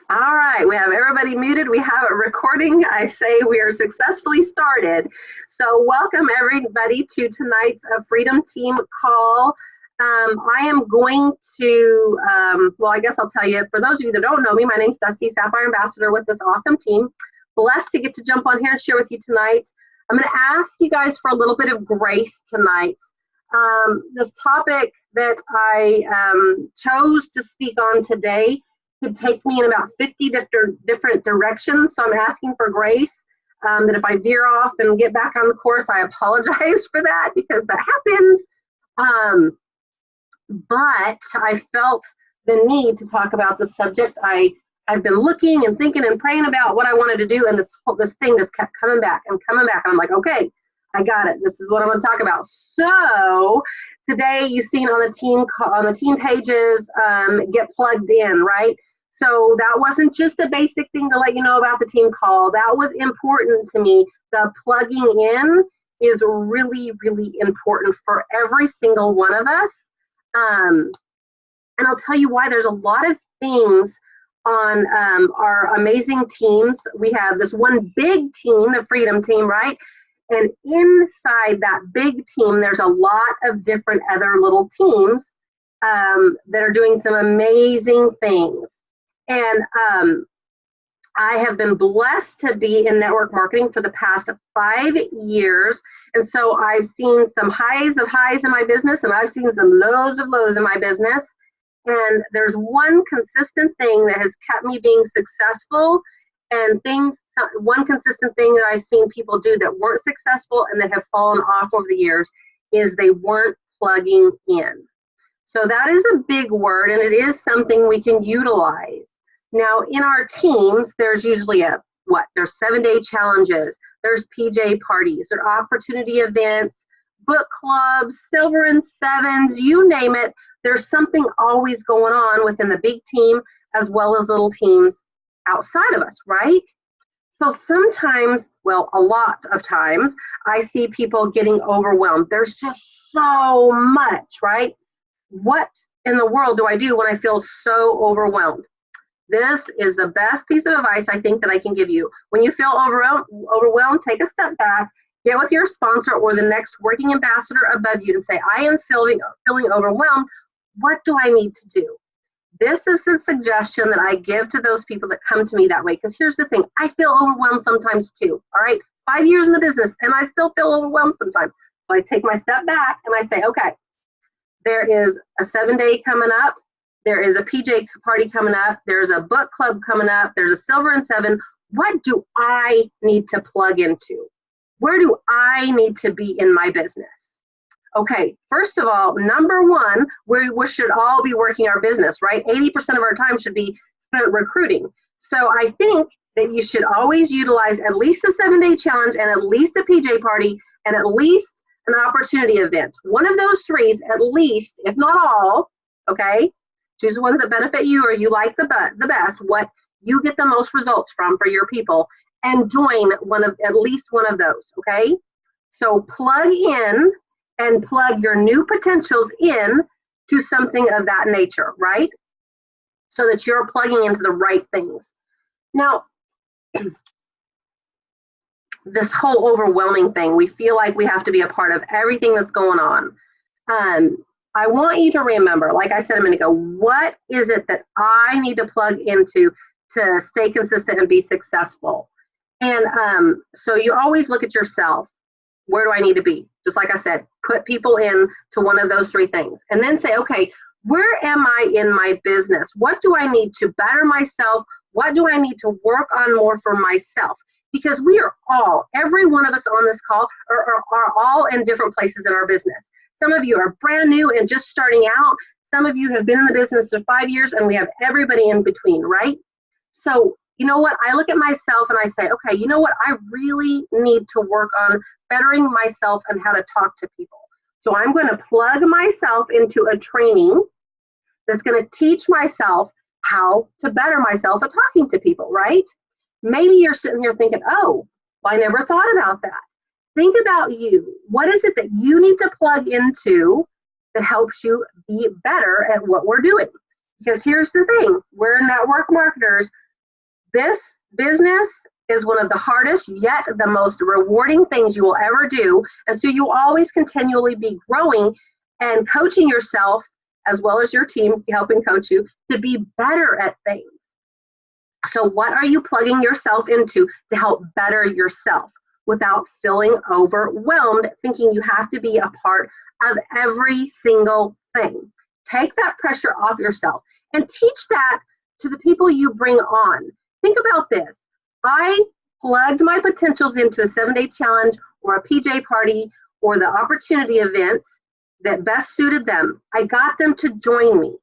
All right, we have everybody muted. We have it recording. I say we are successfully started. So welcome everybody to tonight's Freedom Team call. I am going to, well, I guess I'll tell you, for those of you that don't know me, my name's Dusty, Sapphire Ambassador with this awesome team. Blessed to get to jump on here and share with you tonight. I'm going to ask you guys for a little bit of grace tonight. This topic that I chose to speak on today could take me in about 50 different directions. So I'm asking for grace that if I veer off and get back on the course, I apologize for that because that happens. But I felt the need to talk about the subject. I've been looking and thinking and praying about what I wanted to do, and this thing just kept coming back and coming back. And I'm like, okay, I got it. This is what I'm going to talk about. So today, you've seen on the team pages, get plugged in, right? So that wasn't just a basic thing to let you know about the team call. That was important to me. The plugging in is really, really important for every single one of us. And I'll tell you why. There's a lot of things on our amazing teams. We have this one big team, the Freedom Team, right? And inside that big team, there's a lot of different other little teams that are doing some amazing things. And I have been blessed to be in network marketing for the past 5 years. And so I've seen some highs of highs in my business, and I've seen some lows of lows in my business. And there's one consistent thing that has kept me being successful, and one consistent thing that I've seen people do that weren't successful and that have fallen off over the years is they weren't plugging in. So that is a big word, and it is something we can utilize. Now, in our teams, there's usually there's 7-day challenges, there's PJ parties, there are opportunity events, book clubs, silver and sevens, you name it. There's something always going on within the big team as well as little teams outside of us, right? So sometimes, well, a lot of times, I see people getting overwhelmed. There's just so much, right? What in the world do I do when I feel so overwhelmed? This is the best piece of advice I think that I can give you. When you feel overwhelmed, take a step back, get with your sponsor or the next working ambassador above you and say, I am feeling overwhelmed. What do I need to do? This is a suggestion that I give to those people that come to me that way. Because here's the thing, I feel overwhelmed sometimes too. All right, 5 years in the business, and I still feel overwhelmed sometimes. So I take my step back and I say, okay, there is a 7-day coming up. There is a PJ party coming up. There's a book club coming up. There's a silver and seven. What do I need to plug into? Where do I need to be in my business? Okay, first of all, number one, we should all be working our business, right? 80% of our time should be spent recruiting. So I think that you should always utilize at least a 7-day challenge and at least a PJ party and at least an opportunity event. One of those three, at least, if not all, okay? Choose the ones that benefit you or you like the best, what you get the most results from for your people, and join at least one of those, okay? So plug in and plug your new potentials in to something of that nature, right? So that you're plugging into the right things. Now, this whole overwhelming thing, we feel like we have to be a part of everything that's going on. I want you to remember, like I said a minute ago, what is it that I need to plug into to stay consistent and be successful? And so you always look at yourself. Where do I need to be? Just like I said, put people in to one of those three things. And then say, okay, where am I in my business? What do I need to better myself? What do I need to work on more for myself? Because we are all, every one of us on this call are all in different places in our business. Some of you are brand new and just starting out. Some of you have been in the business for 5 years, and we have everybody in between, right? So, you know what? I look at myself and I say, okay, you know what? I really need to work on bettering myself and how to talk to people. So I'm going to plug myself into a training that's going to teach myself how to better myself at talking to people, right? Maybe you're sitting here thinking, oh, well, I never thought about that. Think about you. What is it that you need to plug into that helps you be better at what we're doing? Because here's the thing, we're network marketers. This business is one of the hardest yet the most rewarding things you will ever do. And so you always continually be growing and coaching yourself as well as your team helping coach you to be better at things. So what are you plugging yourself into to help better yourself without feeling overwhelmed, thinking you have to be a part of every single thing? Take that pressure off yourself and teach that to the people you bring on. Think about this. I plugged my potentials into a 7-day challenge or a PJ party or the opportunity event that best suited them. I got them to join me.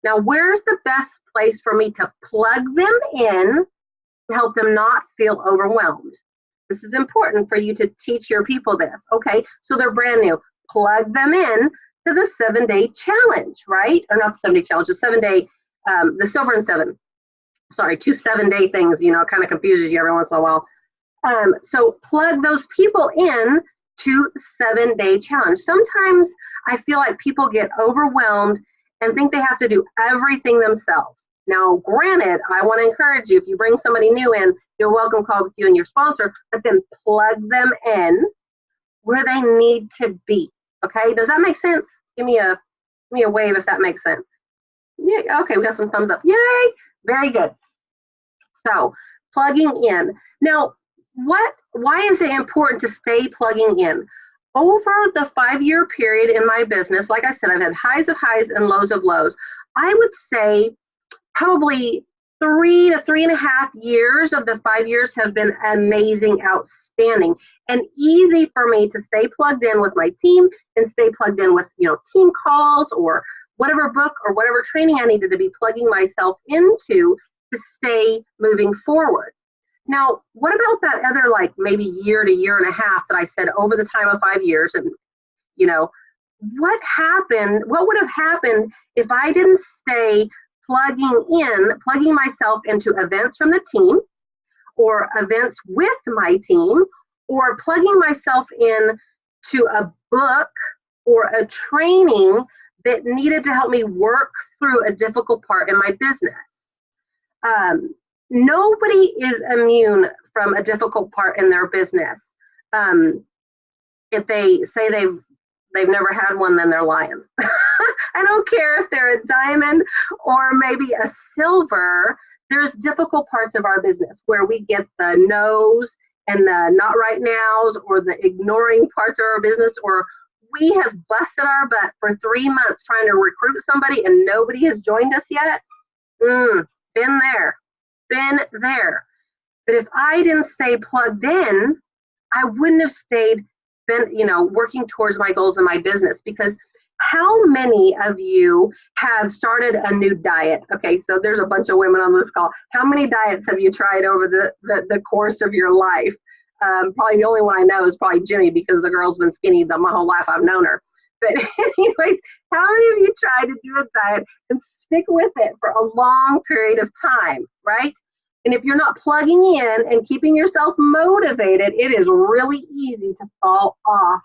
Now, where's the best place for me to plug them in to help them not feel overwhelmed? This is important for you to teach your people this. Okay, so they're brand new. Plug them in to the 7-day challenge, right? Or not the 7-day challenge, the 7-day, the Silver and Seven. Sorry, 2 7-day things, you know, it kind of confuses you every once in a while. So plug those people in to 7-day challenge. Sometimes I feel like people get overwhelmed and think they have to do everything themselves. Now, granted, I want to encourage you, if you bring somebody new in, you're welcome call with you and your sponsor, but then plug them in where they need to be. Okay, does that make sense? Give me a wave if that makes sense. Yeah, okay, we got some thumbs up. Yay, very good. So, plugging in. Now, why is it important to stay plugging in? Over the 5-year period in my business, like I said, I've had highs of highs and lows of lows. I would say probably 3 to 3.5 years of the 5 years have been amazing, outstanding, and easy for me to stay plugged in with my team and stay plugged in with, you know, team calls or whatever book or whatever training I needed to be plugging myself into to stay moving forward. Now, what about that other, like, maybe year to year and a half that I said over the time of 5 years? And, you know, what would have happened if I didn't stay plugging myself into events from the team or events with my team, or plugging myself in to a book or a training that needed to help me work through a difficult part in my business? Nobody is immune from a difficult part in their business. If they say they've never had one, then they're lying. I don't care if they're a diamond or maybe a silver. There's difficult parts of our business where we get the no's and the not right nows or the ignoring parts of our business, or we have busted our butt for 3 months trying to recruit somebody and nobody has joined us yet. Been there. But if I didn't stay plugged in, I wouldn't have been working towards my goals in my business. Because how many of you have started a new diet? Okay, so there's a bunch of women on this call. How many diets have you tried over the course of your life? Probably the only one I know is probably Jimmy, because the girl's been skinny my whole life I've known her. But anyways, how many of you tried to do a diet and stick with it for a long period of time, right? And if you're not plugging in and keeping yourself motivated, it is really easy to fall off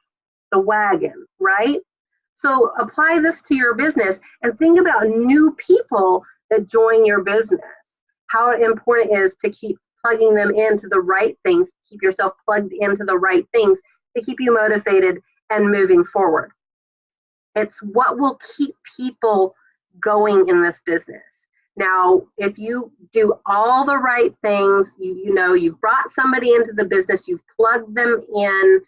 the wagon, right? So apply this to your business and think about new people that join your business. How important it is to keep plugging them into the right things, keep yourself plugged into the right things to keep you motivated and moving forward. It's what will keep people going in this business. Now, if you do all the right things, you've brought somebody into the business, you've plugged them in,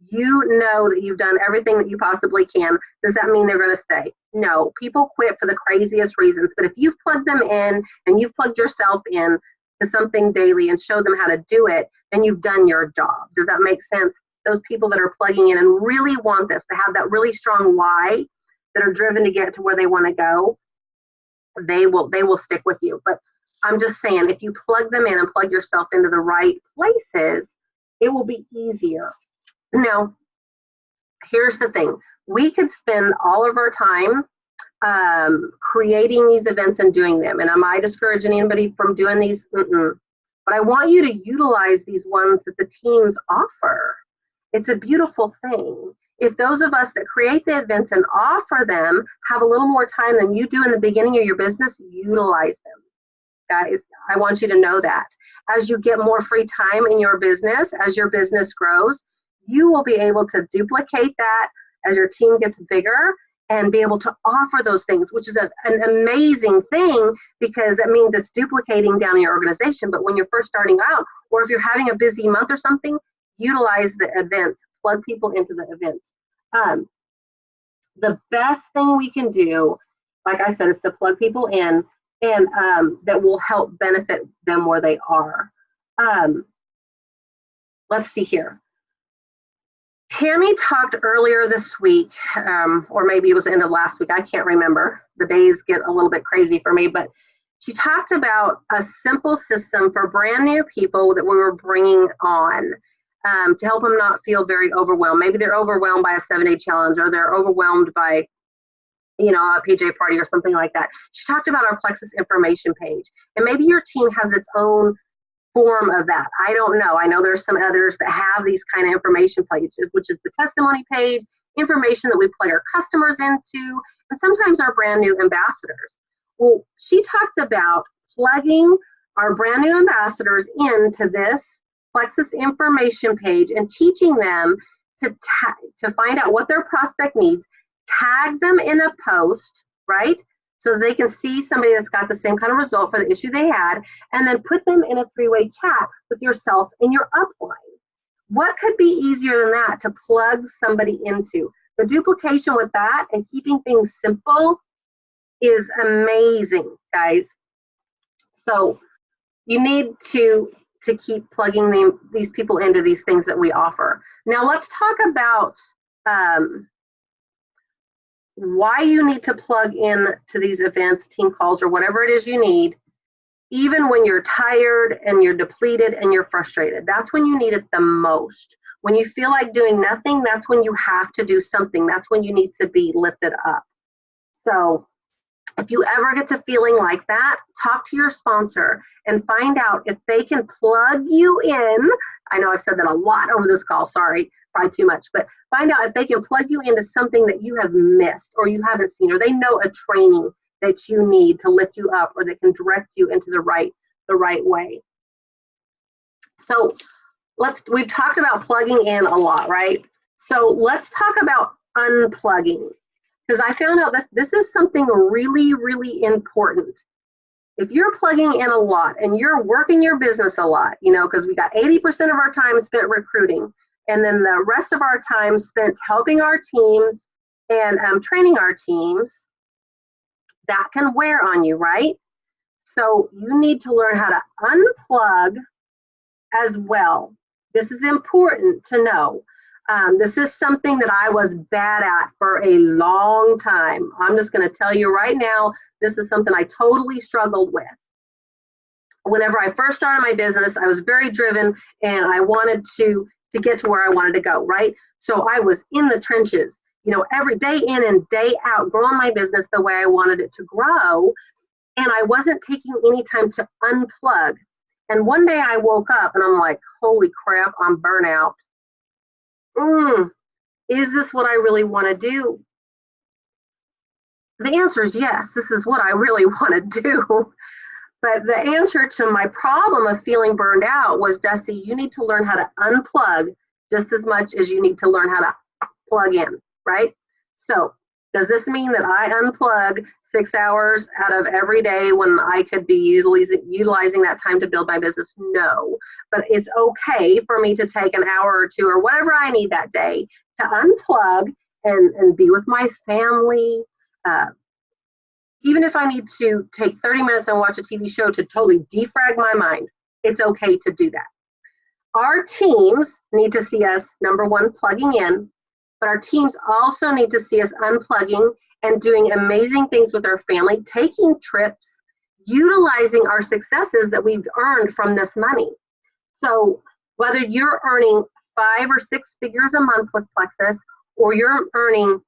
you know that you've done everything that you possibly can, does that mean they're going to stay? No, people quit for the craziest reasons. But if you've plugged them in and you've plugged yourself in to something daily and showed them how to do it, then you've done your job. Does that make sense? Those people that are plugging in and really want this, to have that really strong why, that are driven to get to where they want to go, they will stick with you. But I'm just saying, if you plug them in and plug yourself into the right places, it will be easier. Now, here's the thing. We could spend all of our time creating these events and doing them. And am I discouraging anybody from doing these? But I want you to utilize these ones that the teams offer. It's a beautiful thing. If those of us that create the events and offer them have a little more time than you do in the beginning of your business, utilize them. guys. I want you to know that. As you get more free time in your business, as your business grows, you will be able to duplicate that as your team gets bigger and be able to offer those things, which is an amazing thing, because it means it's duplicating down in your organization. But when you're first starting out, or if you're having a busy month or something, utilize the events, plug people into the events. The best thing we can do, like I said, is to plug people in, and that will help benefit them where they are. Let's see here. Tammy talked earlier this week, or maybe it was the end of last week, I can't remember. The days get a little bit crazy for me, but she talked about a simple system for brand new people that we were bringing on to help them not feel very overwhelmed. Maybe they're overwhelmed by a 7-day challenge, or they're overwhelmed by, you know, a PJ party or something like that. She talked about our Plexus information page, and maybe your team has its own form of that. I don't know. I know there's some others that have these kind of information pages, which is the testimony page, information that we plug our customers into, and sometimes our brand new ambassadors. Well, she talked about plugging our brand new ambassadors into this Plexus information page and teaching them to find out what their prospect needs, tag them in a post, right? So they can see somebody that's got the same kind of result for the issue they had, and then put them in a 3-way chat with yourself and your upline. What could be easier than that to plug somebody into? The duplication with that and keeping things simple is amazing, guys. So you need to keep plugging these people into these things that we offer. Now let's talk about why you need to plug in to these events, team calls, or whatever it is you need, even when you're tired and you're depleted and you're frustrated. That's when you need it the most. When you feel like doing nothing, that's when you have to do something. That's when you need to be lifted up. So if you ever get to feeling like that, talk to your sponsor and find out if they can plug you in. I know I've said that a lot over this call, sorry, probably too much, but find out if they can plug you into something that you have missed or you haven't seen, or they know a training that you need to lift you up, or that can direct you into the right way. So we've talked about plugging in a lot, right? So let's talk about unplugging, because I found out that this is something really, really important. If you're plugging in a lot and you're working your business a lot, you know, because we got 80% of our time spent recruiting, and then the rest of our time spent helping our teams and training our teams, that can wear on you, right? So you need to learn how to unplug as well. This is important to know. This is something that I was bad at for a long time. I'm just going to tell you right now, this is something I totally struggled with. Whenever I first started my business, I was very driven and I wanted to get to where I wanted to go, right? So I was in the trenches, you know, every day in and day out, growing my business the way I wanted it to grow. And I wasn't taking any time to unplug. And one day I woke up and I'm like, holy crap, I'm burnout. Is this what I really want to do? The answer is yes, this is what I really want to do. But the answer to my problem of feeling burned out was, Dusty, you need to learn how to unplug just as much as you need to learn how to plug in, right? So does this mean that I unplug 6 hours out of every day when I could be utilizing that time to build my business? No, but it's okay for me to take an hour or two or whatever I need that day to unplug and be with my family. Even if I need to take 30 minutes and watch a TV show to totally defrag my mind, it's okay to do that. Our teams need to see us, number one, plugging in, but our teams also need to see us unplugging and doing amazing things with our family, taking trips, utilizing our successes that we've earned from this money. So whether you're earning 5 or 6 figures a month with Plexus, or you're earning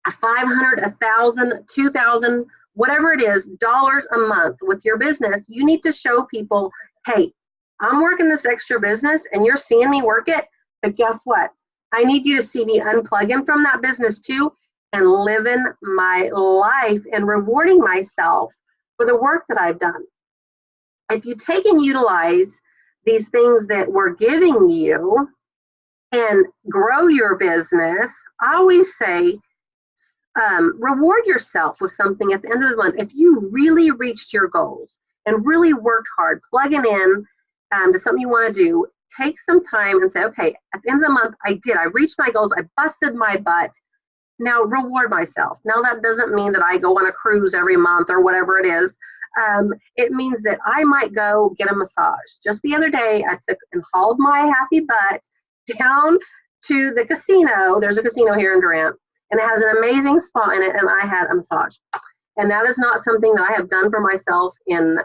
$500, $1,000, $2,000, whatever it is, dollars a month with your business, you need to show people, hey, I'm working this extra business and you're seeing me work it, but guess what? I need you to see me unplugging from that business too and living my life and rewarding myself for the work that I've done. if you take and utilize these things that we're giving you and grow your business, I always say, reward yourself with something at the end of the month. If you really reached your goals and really worked hard, plugging in to something you want to do, take some time and say, okay, at the end of the month, I reached my goals, I busted my butt. Now reward myself. Now that doesn't mean that I go on a cruise every month or whatever it is. It means that I might go get a massage. Just the other day, I took and hauled my happy butt down to the casino. There's a casino here in Durant, and it has an amazing spa in it, and I had a massage. And that is not something that I have done for myself in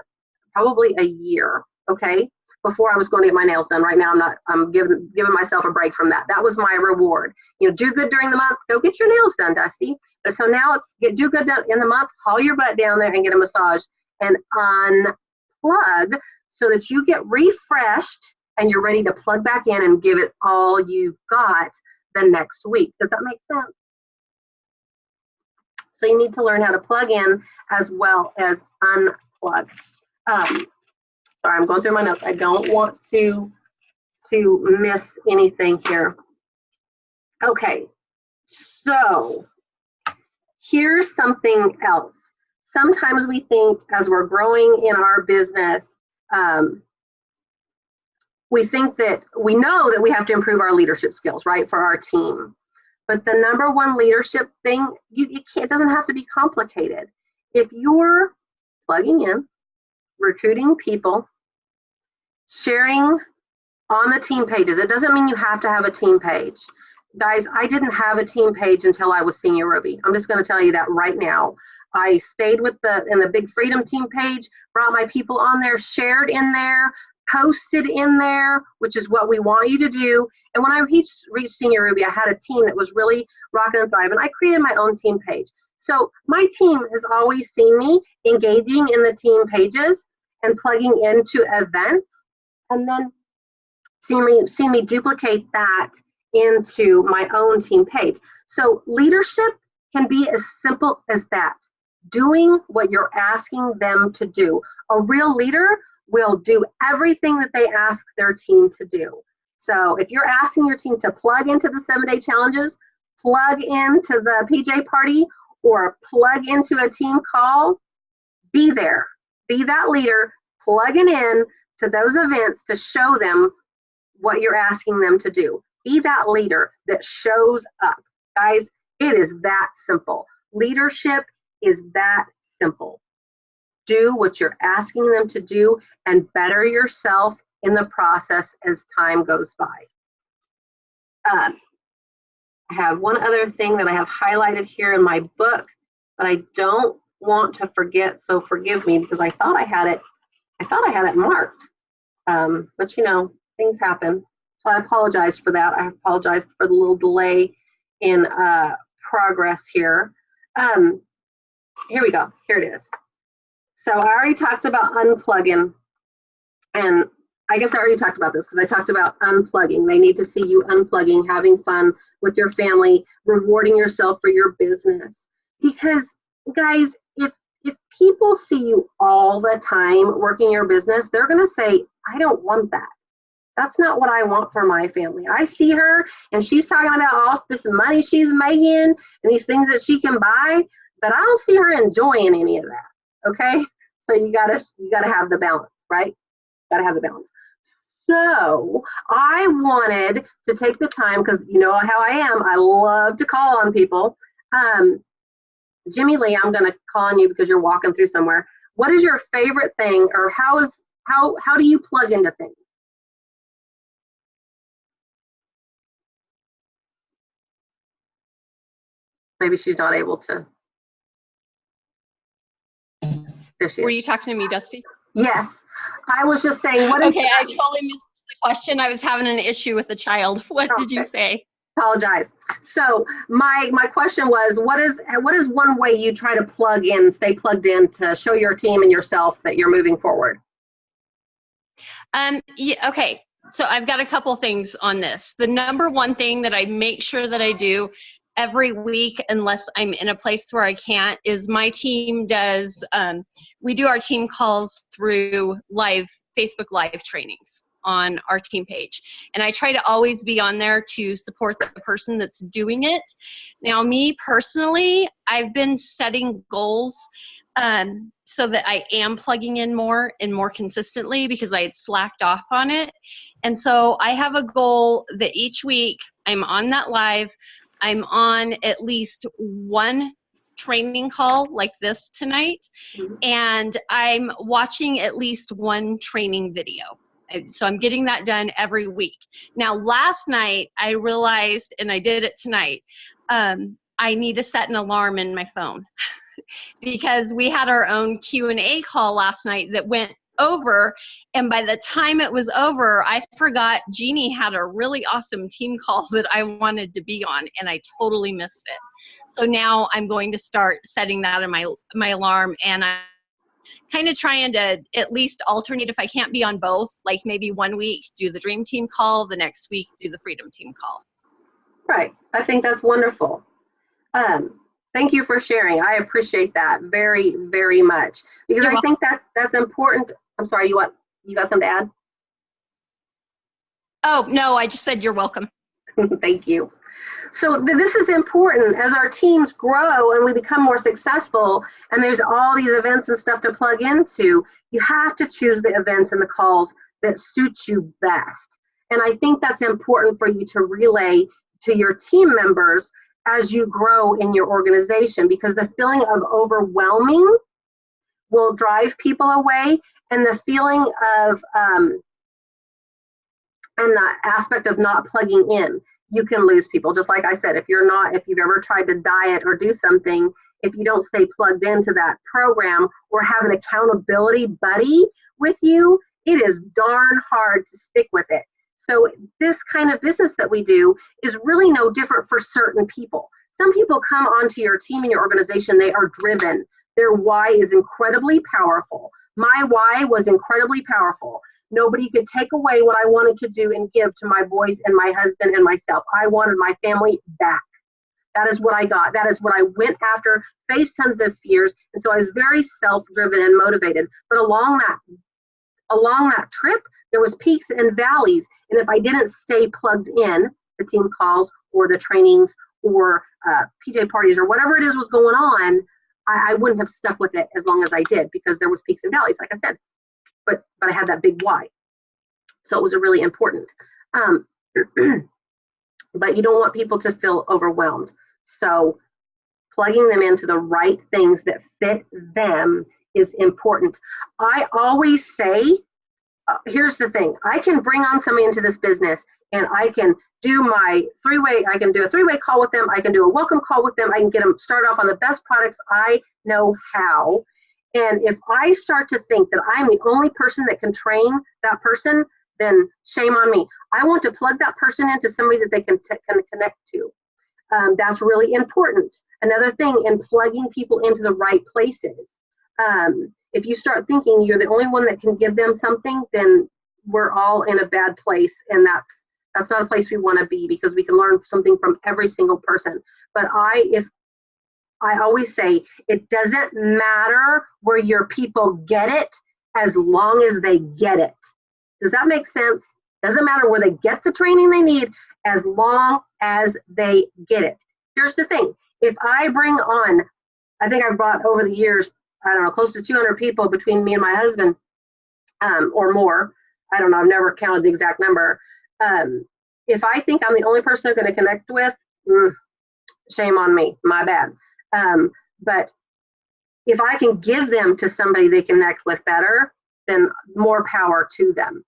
probably a year, okay? Before I was going to get my nails done. Right now, I'm giving myself a break from that. That was my reward. You know, do good during the month, go get your nails done, Dusty. But so now do good in the month, haul your butt down there and get a massage and unplug so that you get refreshed and you're ready to plug back in and give it all you've got the next week. Does that make sense? So you need to learn how to plug in as well as unplug. Sorry, I'm going through my notes. I don't want to miss anything here. Okay, so here's something else. Sometimes we think as we're growing in our business, we think that we know that we have to improve our leadership skills, right, for our team. But the number one leadership thing, it doesn't have to be complicated. If you're plugging in, recruiting people, sharing on the team pages, it doesn't mean you have to have a team page. Guys, I didn't have a team page until I was Senior Ruby. I'm just going to tell you that right now. I stayed in the Big Freedom team page, brought my people on there, shared in there, posted in there, which is what we want you to do. And when I reached Senior Ruby, I had a team that was really rocking and thriving. I created my own team page. So my team has always seen me engaging in the team pages and plugging into events, and then seen me duplicate that into my own team page. So leadership can be as simple as that. Doing what you're asking them to do. A real leader will do everything that they ask their team to do. So if you're asking your team to plug into the 7-day challenges, plug into the PJ party, or plug into a team call, be there. Be that leader, plugging in to those events to show them what you're asking them to do. Be that leader that shows up. Guys, it is that simple. Leadership is that simple. Do what you're asking them to do and better yourself in the process as time goes by. I have one other thing that I have highlighted here in my book, but I don't want to forget, so forgive me, because I thought I had it marked. But you know, things happen. So I apologize for that. I apologize for the little delay in progress here. Here we go. Here it is. So I already talked about unplugging, and I guess I already talked about this because I talked about unplugging. They need to see you unplugging, having fun with your family, rewarding yourself for your business. Because guys, if people see you all the time working your business, they're going to say, I don't want that. That's not what I want for my family. I see her and she's talking about all this money she's making and these things that she can buy, but I don't see her enjoying any of that. Okay? So you gotta have the balance, right? Gotta have the balance. So I wanted to take the time, because you know how I am. I love to call on people. Jimmy Lee, I'm gonna call on you because you're walking through somewhere. What is your favorite thing, or how do you plug into things? Maybe she's not able to. There she is. Were you talking to me, Dusty? Yes. I was just saying, what is okay, I totally missed the question. I was having an issue with a child. What did you say? Apologize. So my question was, what is one way you try to plug in, stay plugged in to show your team and yourself that you're moving forward? Yeah, okay. So I've got a couple things on this. The number one thing that I make sure that I do every week, unless I'm in a place where I can't, is my team does, we do our team calls through Facebook Live trainings on our team page. And I try to always be on there to support the person that's doing it. Now, me personally, I've been setting goals so that I am plugging in more and more consistently because I had slacked off on it. And so I have a goal that each week I'm on that live. I'm on at least one training call like this tonight, and I'm watching at least one training video. So I'm getting that done every week. Now, last night I realized, and I did it tonight, I need to set an alarm in my phone because we had our own Q&A call last night that went over, and by the time it was over, I forgot Jeannie had a really awesome team call that I wanted to be on, and I totally missed it. So now I'm going to start setting that in my alarm, and I'm kind of trying to at least alternate if I can't be on both, like maybe one week do the Dream Team call, the next week do the Freedom Team call. Right. I think that's wonderful. Thank you for sharing. I appreciate that very, very much, because I think that's important. I'm sorry, you got something to add? Oh, no, I just said you're welcome. Thank you. So this is important as our teams grow and we become more successful, and there's all these events and stuff to plug into. You have to choose the events and the calls that suit you best. And I think that's important for you to relay to your team members as you grow in your organization, because the feeling of overwhelming will drive people away, and the feeling of and the aspect of not plugging in, you can lose people. Just like I said, if you've ever tried to diet or do something, if you don't stay plugged into that program or have an accountability buddy with you, it is darn hard to stick with it. So this kind of business that we do is really no different for certain people. Some people come onto your team and your organization, they are driven. Their why is incredibly powerful. My why was incredibly powerful. Nobody could take away what I wanted to do and give to my boys and my husband and myself. I wanted my family back. That is what I got. That is what I went after, faced tons of fears. And so I was very self-driven and motivated. But along that trip, there was peaks and valleys. And if I didn't stay plugged in, the team calls or the trainings or PJ parties or whatever it is was going on, I wouldn't have stuck with it as long as I did, because there was peaks and valleys, like I said. But I had that big why. So it was a really important. But you don't want people to feel overwhelmed. So plugging them into the right things that fit them is important. I always say, here's the thing. I can bring on somebody into this business and I can do my I can do a three-way call with them. I can do a welcome call with them. I can get them started off on the best products I know how. And if I start to think that I'm the only person that can train that person, then shame on me. I want to plug that person into somebody that they can connect to. That's really important. Another thing in plugging people into the right places. If you start thinking you're the only one that can give them something, then we're all in a bad place, and that's not a place we want to be, because we can learn something from every single person. But I always say, it doesn't matter where your people get it as long as they get it. Does that make sense? Doesn't matter where they get the training they need as long as they get it. Here's the thing. If I bring on, I think I've brought over the years, I don't know, close to 200 people between me and my husband, or more. I don't know. I've never counted the exact number. If I think I'm the only person they're going to connect with, shame on me. My bad. But if I can give them to somebody they connect with better, then more power to them.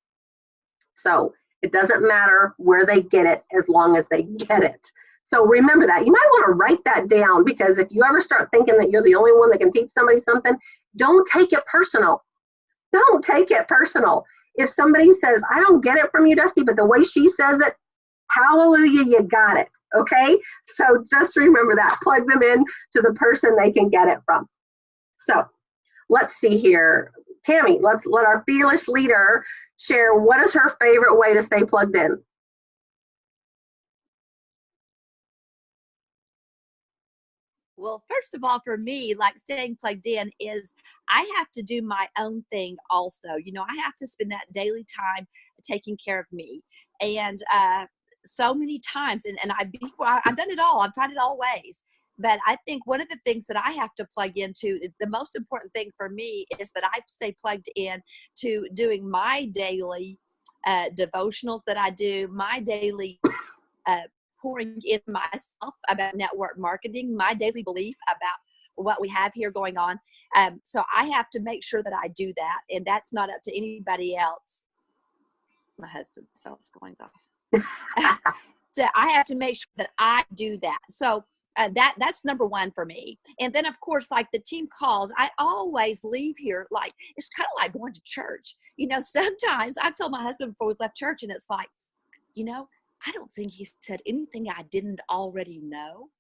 So it doesn't matter where they get it as long as they get it. So remember that. You might want to write that down, because if you ever start thinking that you're the only one that can teach somebody something, don't take it personal. Don't take it personal. If somebody says, I don't get it from you, Dusty, but the way she says it, hallelujah, you got it. Okay? So just remember that. Plug them in to the person they can get it from. So let's see here. Tammy, let our fearless leader share what is her favorite way to stay plugged in. Well, first of all, for me, like staying plugged in is I have to do my own thing also. I have to spend that daily time taking care of me. And so many times, and I've done it all, I've tried it all ways. But I think one of the things that I have to plug into, the most important thing for me is that I stay plugged in to doing my daily devotionals that I do, my daily uh, pouring in myself about network marketing, my daily belief about what we have here going on. So I have to make sure that I do that, and that's not up to anybody else. My husband's phone's going off. So I have to make sure that I do that. So that's number one for me. And then, of course, like the team calls, I always leave here like it's kind of like going to church. Sometimes I've told my husband before we left church, and it's like, I don't think he said anything I didn't already know,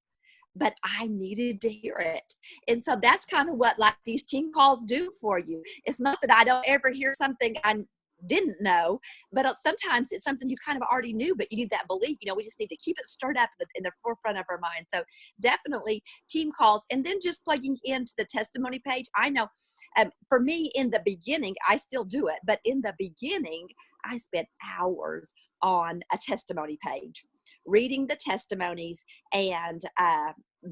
but I needed to hear it. And so that's kind of what like these team calls do for you. It's not that I don't ever hear something I didn't know, but sometimes it's something you kind of already knew, but you need that belief. We just need to keep it stirred up in the forefront of our mind. So definitely team calls, and then just plugging into the testimony page. I know for me in the beginning, I still do it, but in the beginning, I spent hours on a testimony page, reading the testimonies and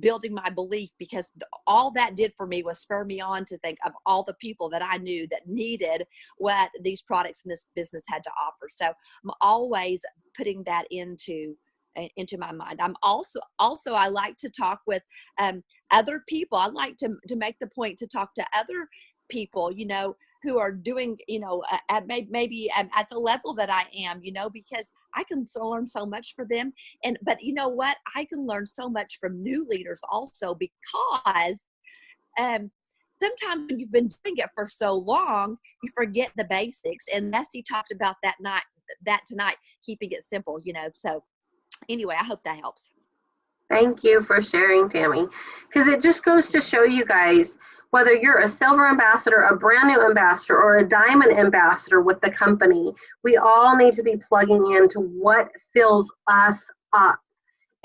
building my belief, because all that did for me was spur me on to think of all the people that I knew that needed what these products in this business had to offer. So I'm always putting that into my mind. I'm also I like to talk with other people. I like to make the point to talk to other people, who are doing, at maybe at the level that I am, because I can learn so much from them. But you know what? I can learn so much from new leaders also, because sometimes when you've been doing it for so long, you forget the basics. And Nesty talked about that tonight, keeping it simple, So anyway, I hope that helps. Thank you for sharing, Tammy, because it just goes to show you guys, whether you're a silver ambassador, a brand new ambassador, or a diamond ambassador with the company, we all need to be plugging into what fills us up.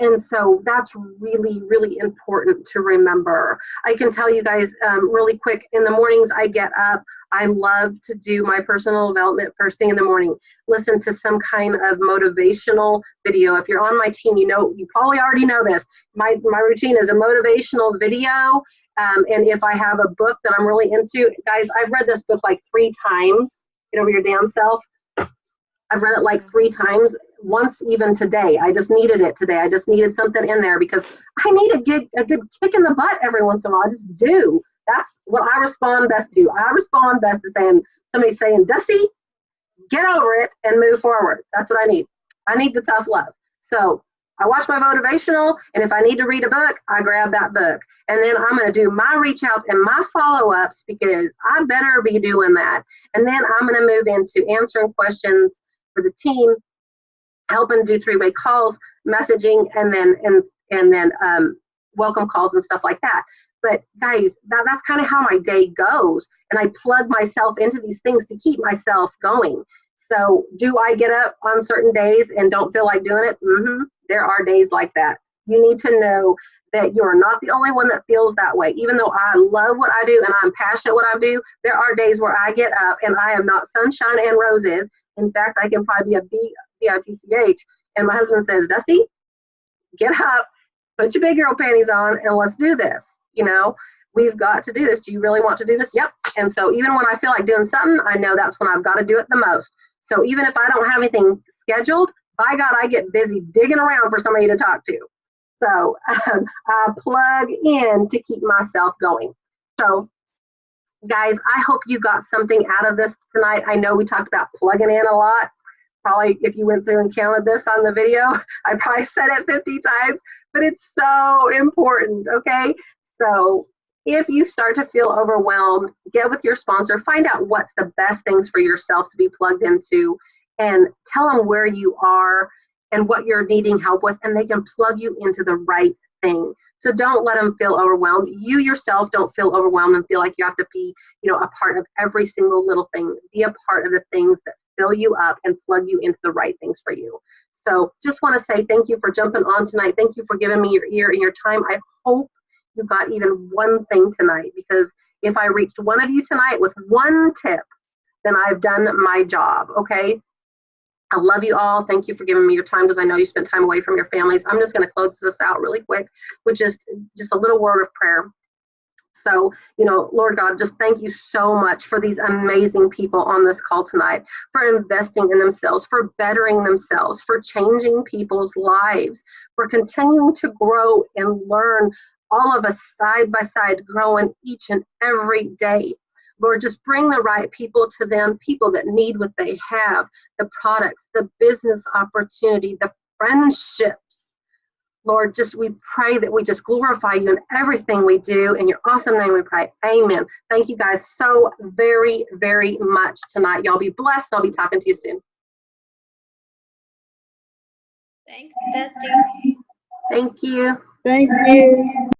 And so that's really, really important to remember. I can tell you guys really quick, in the mornings I get up, I love to do my personal development first thing in the morning. Listen to some kind of motivational video. If you're on my team, you probably already know this. My routine is a motivational video. And if I have a book that I'm really into, guys, I've read this book like 3 times. Get over your damn self. I've read it like 3 times, once even today. I just needed it today. I just needed something in there because I need a good kick in the butt every once in a while. I just do. That's what I respond best to. I respond best to somebody saying, Dusty, get over it and move forward. That's what I need. I need the tough love. So I watch my motivational, and if I need to read a book, I grab that book. And then I'm going to do my reach outs and my follow-ups, because I better be doing that. And then I'm going to move into answering questions for the team, helping do 3-way calls, messaging, and then welcome calls and stuff like that. But guys, that's kind of how my day goes. And I plug myself into these things to keep myself going. So do I get up on certain days and don't feel like doing it? There are days like that. You need to know that you're not the only one that feels that way. Even though I love what I do and I'm passionate what I do, there are days where I get up and I am not sunshine and roses. In fact, I can probably be a bitch. And my husband says, Dusty, get up, put your big girl panties on, and let's do this. We've got to do this. Do you really want to do this? Yep. And so even when I feel like doing something, I know that's when I've got to do it the most. So even if I don't have anything scheduled, by God, I get busy digging around for somebody to talk to. So I plug in to keep myself going. So guys, I hope you got something out of this tonight. I know we talked about plugging in a lot. Probably if you went through and counted this on the video, I probably said it 50 times, but it's so important, okay? So if you start to feel overwhelmed, get with your sponsor, find out what's the best things for yourself to be plugged into, and tell them where you are and what you're needing help with, and they can plug you into the right thing. So don't let them feel overwhelmed. You yourself don't feel overwhelmed and feel like you have to be, a part of every single little thing. Be a part of the things that fill you up and plug you into the right things for you. So just want to say thank you for jumping on tonight. Thank you for giving me your ear and your time. I hope you got even one thing tonight, because if I reached one of you tonight with one tip, then I've done my job, okay? I love you all. Thank you for giving me your time, because I know you spent time away from your families. I'm just going to close this out really quick with just a little word of prayer. So, Lord God, just thank you so much for these amazing people on this call tonight, for investing in themselves, for bettering themselves, for changing people's lives, for continuing to grow and learn, all of us side by side, growing each and every day. Lord, just bring the right people to them, people that need what they have, the products, the business opportunity, the friendships. Lord, we pray that we just glorify you in everything we do. In your awesome name we pray. Amen. Thank you guys so very, very much tonight. Y'all be blessed. I'll be talking to you soon. Thanks, Dusty. Thank you. Thank you.